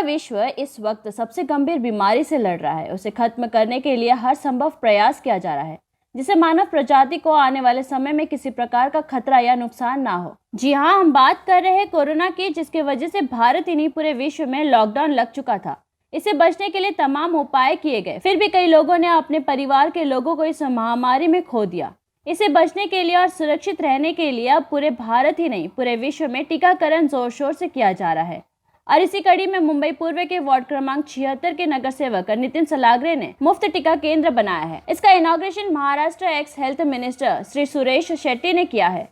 विश्व इस वक्त सबसे गंभीर बीमारी से लड़ रहा है। उसे खत्म करने के लिए हर संभव प्रयास किया जा रहा है, जिससे मानव प्रजाति को आने वाले समय में किसी प्रकार का खतरा या नुकसान ना हो। जी हाँ, हम बात कर रहे हैं कोरोना की, जिसकी वजह से भारत ही नहीं पूरे विश्व में लॉकडाउन लग चुका था। इससे बचने के लिए तमाम उपाय किए गए, फिर भी कई लोगों ने अपने परिवार के लोगों को इस महामारी में खो दिया। इससे बचने के लिए और सुरक्षित रहने के लिए अब पूरे भारत ही नहीं पूरे विश्व में टीकाकरण जोर शोर से किया जा रहा है। और इसी कड़ी में मुंबई पूर्व के वार्ड क्रमांक 76 के नगर सेवक नितिन सलागरे ने मुफ्त टीका केंद्र बनाया है। इसका inauguration Maharashtra x health minister Shri Suresh Shetty ने किया है।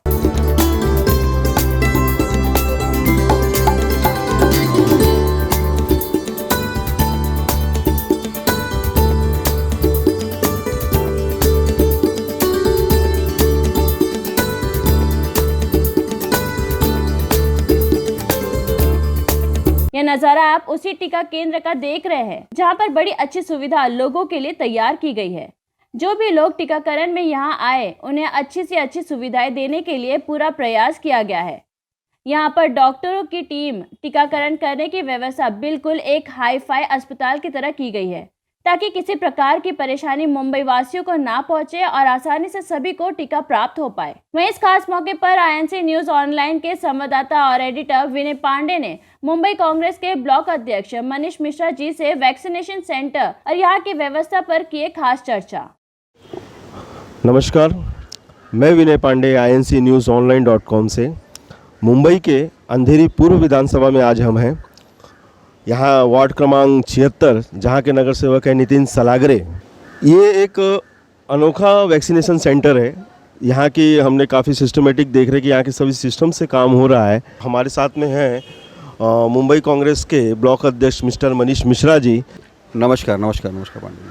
यह नज़ारा आप उसी टीका केंद्र का देख रहे हैं, जहां पर बड़ी अच्छी सुविधा लोगों के लिए तैयार की गई है। जो भी लोग टीकाकरण में यहां आए, उन्हें अच्छी से अच्छी सुविधाएं देने के लिए पूरा प्रयास किया गया है। यहां पर डॉक्टरों की टीम टीकाकरण करने की व्यवस्था बिल्कुल एक हाई-फाई अस्पताल की तरह की गई है, ताकि किसी प्रकार की परेशानी मुंबई वासियों को ना पहुंचे और आसानी से सभी को टीका प्राप्त हो पाए। वहीं इस खास मौके पर आईएनसी न्यूज ऑनलाइन के संवाददाता और एडिटर विनय पांडे ने मुंबई कांग्रेस के ब्लॉक अध्यक्ष मनीष मिश्रा जी से वैक्सीनेशन सेंटर और यहाँ की व्यवस्था पर किए खास चर्चा। नमस्कार, मैं विनय पांडे INC न्यूज़ online.com से। मुंबई के अंधेरी पूर्व विधानसभा में आज हम हैं। यहाँ वार्ड क्रमांक 76 जहाँ के नगर सेवक है नितिन सलागरे। ये एक अनोखा वैक्सीनेशन सेंटर है। यहाँ की हमने काफ़ी सिस्टमेटिक देख रहे कि यहाँ के सभी सिस्टम से काम हो रहा है। हमारे साथ में हैं मुंबई कांग्रेस के ब्लॉक अध्यक्ष मिस्टर मनीष मिश्रा जी। नमस्कार पांडे जी।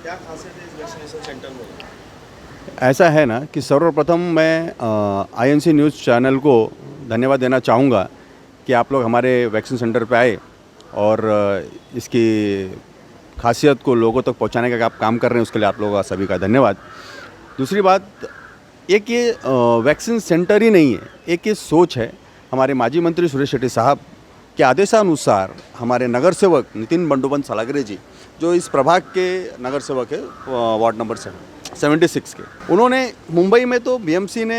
क्या खासियत है इस वैक्सीनेशन सेंटर में? ऐसा है ना कि सर्वप्रथम मैं INC न्यूज़ चैनल को धन्यवाद देना चाहूँगा कि आप लोग हमारे वैक्सीन सेंटर पे आए और इसकी खासियत को लोगों तक पहुंचाने का आप काम कर रहे हैं, उसके लिए आप लोगों का सभी का धन्यवाद। दूसरी बात, एक ये वैक्सीन सेंटर ही नहीं है, एक ये सोच है हमारे माजी मंत्री सुरेश शेट्टी साहब के आदेशानुसार हमारे नगर सेवक नितिन बंडोपंत सलागरे जी, जो इस प्रभाग के नगर सेवक है वार्ड नंबर 76 के, उन्होंने मुंबई में तो BMC ने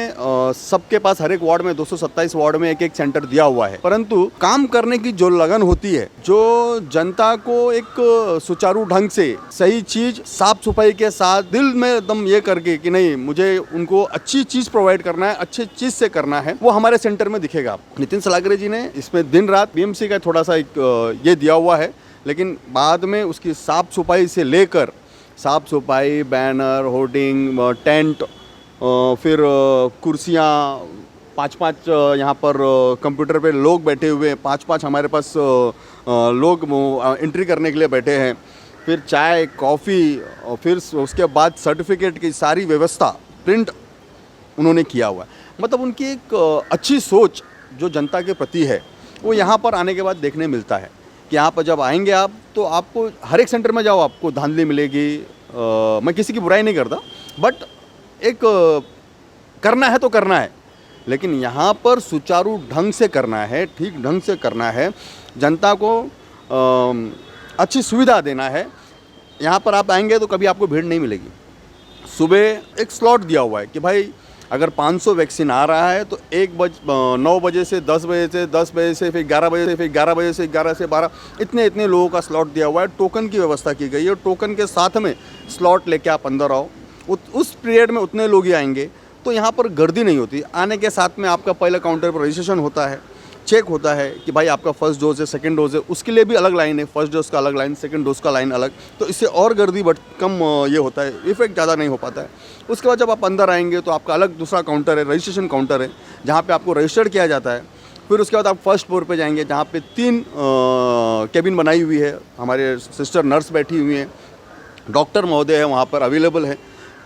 सबके पास हर एक वार्ड में 227 वार्ड में एक एक सेंटर दिया हुआ है, परंतु काम करने की जो लगन होती है, जो जनता को एक सुचारू ढंग से सही चीज साफ सफाई के साथ दिल में एकदम ये करके कि नहीं मुझे उनको अच्छी चीज प्रोवाइड करना है, अच्छी चीज से करना है, वो हमारे सेंटर में दिखेगा। नितिन सलागरे जी ने इसमें दिन रात BMC का थोड़ा सा एक ये दिया हुआ है, लेकिन बाद में उसकी साफ सफाई से लेकर साफ सफाई, बैनर, होर्डिंग, टेंट, फिर कुर्सियाँ, 5-5 यहाँ पर कंप्यूटर पे लोग बैठे हुए हैं, 5-5 हमारे पास लोग एंट्री करने के लिए बैठे हैं, फिर चाय, कॉफ़ी, और फिर उसके बाद सर्टिफिकेट की सारी व्यवस्था प्रिंट उन्होंने किया हुआ है। मतलब उनकी एक अच्छी सोच जो जनता के प्रति है, वो यहाँ पर आने के बाद देखने मिलता है कि यहाँ पर जब आएंगे आप तो आपको हर एक सेंटर में जाओ आपको धांधली मिलेगी। मैं किसी की बुराई नहीं करता, बट एक करना है तो करना है, लेकिन यहाँ पर सुचारू ढंग से करना है, ठीक ढंग से करना है, जनता को अच्छी सुविधा देना है। यहाँ पर आप आएंगे तो कभी आपको भीड़ नहीं मिलेगी। सुबह एक स्लॉट दिया हुआ है कि भाई अगर 500 वैक्सीन आ रहा है तो 9 बजे से 10 बजे से 10 बजे से फिर 11 बजे से फिर 11 बजे से 11 से 12 इतने लोगों का स्लॉट दिया हुआ है। टोकन की व्यवस्था की गई है, टोकन के साथ में स्लॉट लेके आप अंदर आओ। उस पीरियड में उतने लोग ही आएंगे, तो यहाँ पर गर्दी नहीं होती। आने के साथ में आपका पहले काउंटर पर रजिस्ट्रेशन होता है, चेक होता है कि भाई आपका फर्स्ट डोज है, सेकंड डोज है, उसके लिए भी अलग लाइन है, फर्स्ट डोज का अलग लाइन, सेकंड डोज का लाइन अलग, तो इससे और गर्दी कम ये होता है, इफेक्ट ज़्यादा नहीं हो पाता है। उसके बाद जब आप अंदर आएंगे तो आपका अलग दूसरा काउंटर है, रजिस्ट्रेशन काउंटर है, जहाँ पे आपको रजिस्टर्ड किया जाता है। फिर उसके बाद आप फर्स्ट फ्लोर पे जाएंगे, जहाँ पे 3 केबिन बनाई हुई है, हमारे सिस्टर नर्स बैठी हुई हैं, डॉक्टर महोदय है वहाँ पर अवेलेबल है,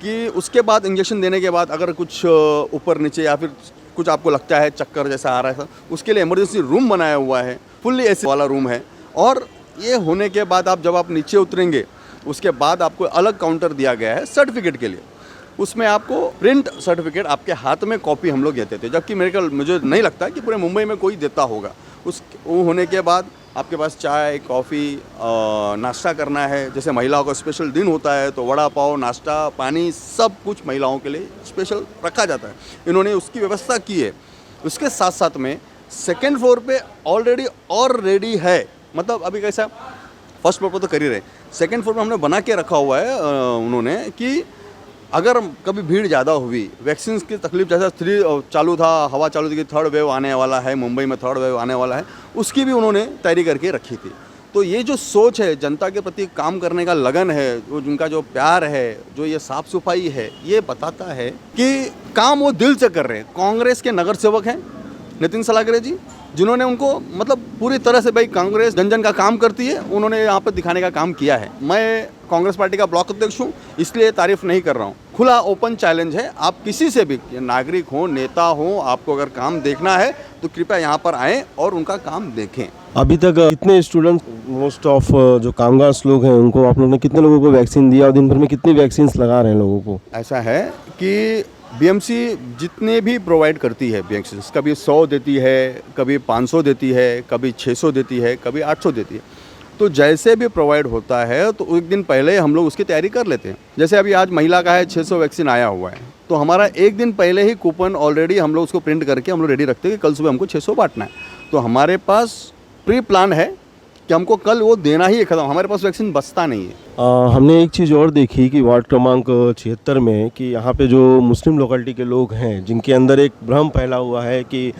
कि उसके बाद इंजेक्शन देने के बाद अगर कुछ ऊपर नीचे या फिर कुछ आपको लगता है चक्कर जैसा आ रहा है, उसके लिए इमरजेंसी रूम बनाया हुआ है, फुल्ली एसी वाला रूम है। और ये होने के बाद जब आप नीचे उतरेंगे, उसके बाद आपको अलग काउंटर दिया गया है सर्टिफिकेट के लिए। उसमें आपको प्रिंट सर्टिफिकेट आपके हाथ में कॉपी हम लोग देते थे, जबकि मुझे नहीं लगता कि पूरे मुंबई में कोई देता होगा। वो होने के बाद आपके पास चाय कॉफ़ी नाश्ता करना है, जैसे महिलाओं का स्पेशल दिन होता है तो वड़ा पाव नाश्ता पानी सब कुछ महिलाओं के लिए स्पेशल रखा जाता है। इन्होंने उसकी व्यवस्था की है। उसके साथ साथ में सेकेंड फ्लोर पे ऑलरेडी और रेडी है, मतलब अभी कैसा फर्स्ट फ्लोर पर तो कर ही रहे, सेकेंड फ्लोर पर हमने बना के रखा हुआ है उन्होंने कि अगर कभी भीड़ ज़्यादा हुई, वैक्सीन की तकलीफ जैसा 3 चालू था, हवा चालू थी कि 3rd वेव आने वाला है, मुंबई में 3rd वेव आने वाला है, उसकी भी उन्होंने तैयारी करके रखी थी। तो ये जो सोच है, जनता के प्रति काम करने का लगन है, जो उनका जो प्यार है, जो ये साफ़ सफाई है, ये बताता है कि काम वो दिल से कर रहे हैं। कांग्रेस के नगर सेवक हैं नितिन सलागरे जी, जिन्होंने उनको मतलब पूरी तरह से भाई कांग्रेस जन जन का काम करती है, उन्होंने यहाँ पर दिखाने का काम किया है। मैं कांग्रेस पार्टी का ब्लॉक अध्यक्ष हूँ, इसलिए तारीफ नहीं कर रहा हूँ। खुला ओपन चैलेंज है, आप किसी से भी, नागरिक हो नेता हो, आपको अगर काम देखना है तो कृपया यहाँ पर आएँ और उनका काम देखें। अभी तक कितने स्टूडेंट मोस्ट ऑफ जो कामगार लोग हैं उनको आप लोगों ने कितने लोगों को वैक्सीन दिया और दिन भर में कितनी वैक्सीन लगा रहे हैं लोगों को? ऐसा है कि बीएमसी जितने भी प्रोवाइड करती है वैक्सीन, कभी 100 देती है, कभी 500 देती है, कभी 600 देती है, कभी 800 देती है। तो जैसे भी प्रोवाइड होता है तो एक दिन पहले हम लोग उसकी तैयारी कर लेते हैं। जैसे अभी आज महिला का है 600 वैक्सीन आया हुआ है, तो हमारा एक दिन पहले ही कूपन ऑलरेडी हम लोग उसको प्रिंट करके हम लोग रेडी रखते हैं कि कल सुबह हमको 600 बांटना है। तो हमारे पास प्री प्लान है कि हमको कल वो देना ही है खत्म, हमारे पास वैक्सीन बचता नहीं है। हमने एक चीज़ और देखी कि वार्ड क्रमांक 76 में कि यहाँ पे जो मुस्लिम लोकेलिटी के लोग हैं जिनके अंदर एक भ्रम फैला हुआ है कि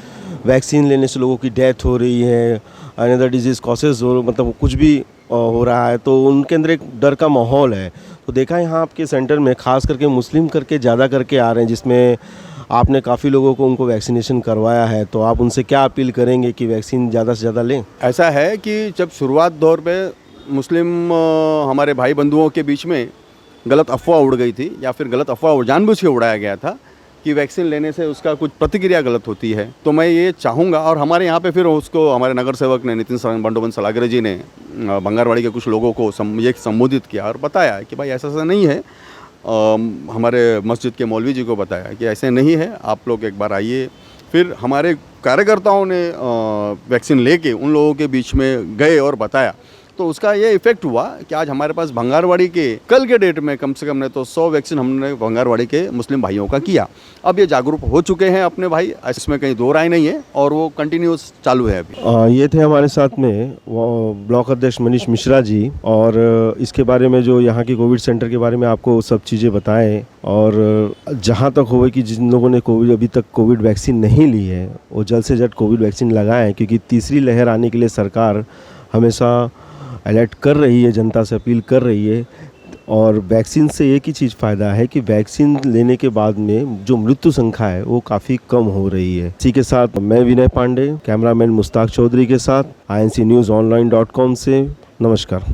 वैक्सीन लेने से लोगों की डेथ हो रही है, अनदर डिजीज़ कॉसेज हो, मतलब कुछ भी हो रहा है, तो उनके अंदर एक डर का माहौल है। तो देखा यहाँ आपके सेंटर में खास करके मुस्लिम करके ज़्यादा करके आ रहे हैं, जिसमें आपने काफ़ी लोगों को उनको वैक्सीनेशन करवाया है, तो आप उनसे क्या अपील करेंगे कि वैक्सीन ज़्यादा से ज़्यादा लें? ऐसा है कि जब शुरुआत दौर पे मुस्लिम हमारे भाई बंधुओं के बीच में गलत अफवाह उड़ गई थी, या फिर गलत अफवाह जानबूझ के उड़ाया गया था कि वैक्सीन लेने से उसका कुछ प्रतिक्रिया गलत होती है, तो मैं ये चाहूँगा, और हमारे यहाँ पे फिर उसको हमारे नगर सेवक ने नितिन बंडोबन सलागरे जी ने बंगारवाड़ी के कुछ लोगों को ये संबोधित किया और बताया कि भाई ऐसा नहीं है। हमारे मस्जिद के मौलवी जी को बताया कि ऐसे नहीं है, आप लोग एक बार आइए। फिर हमारे कार्यकर्ताओं ने वैक्सीन लेके उन लोगों के बीच में गए और बताया, तो उसका ये इफेक्ट हुआ कि आज हमारे पास भंगारवाड़ी के कल के डेट में कम से कम नहीं तो 100 वैक्सीन हमने भंगारवाड़ी के मुस्लिम भाइयों का किया। अब ये जागरूक हो चुके हैं अपने भाई, इसमें कहीं दो राय नहीं है, और वो कंटिन्यूस चालू है अभी। ये थे हमारे साथ में वो ब्लॉक अध्यक्ष मनीष मिश्रा जी, और इसके बारे में जो यहाँ के कोविड सेंटर के बारे में आपको सब चीज़ें बताएं, और जहाँ तक हो कि जिन लोगों ने अभी तक कोविड वैक्सीन नहीं ली है वो जल्द से जल्द कोविड वैक्सीन लगाएं, क्योंकि तीसरी लहर आने के लिए सरकार हमेशा अलर्ट कर रही है, जनता से अपील कर रही है। और वैक्सीन से एक ही चीज़ फ़ायदा है कि वैक्सीन लेने के बाद में जो मृत्यु संख्या है वो काफ़ी कम हो रही है। इसी के साथ मैं विनय पांडे, कैमरामैन मुस्ताक चौधरी के साथ INCnewsonline.com से नमस्कार।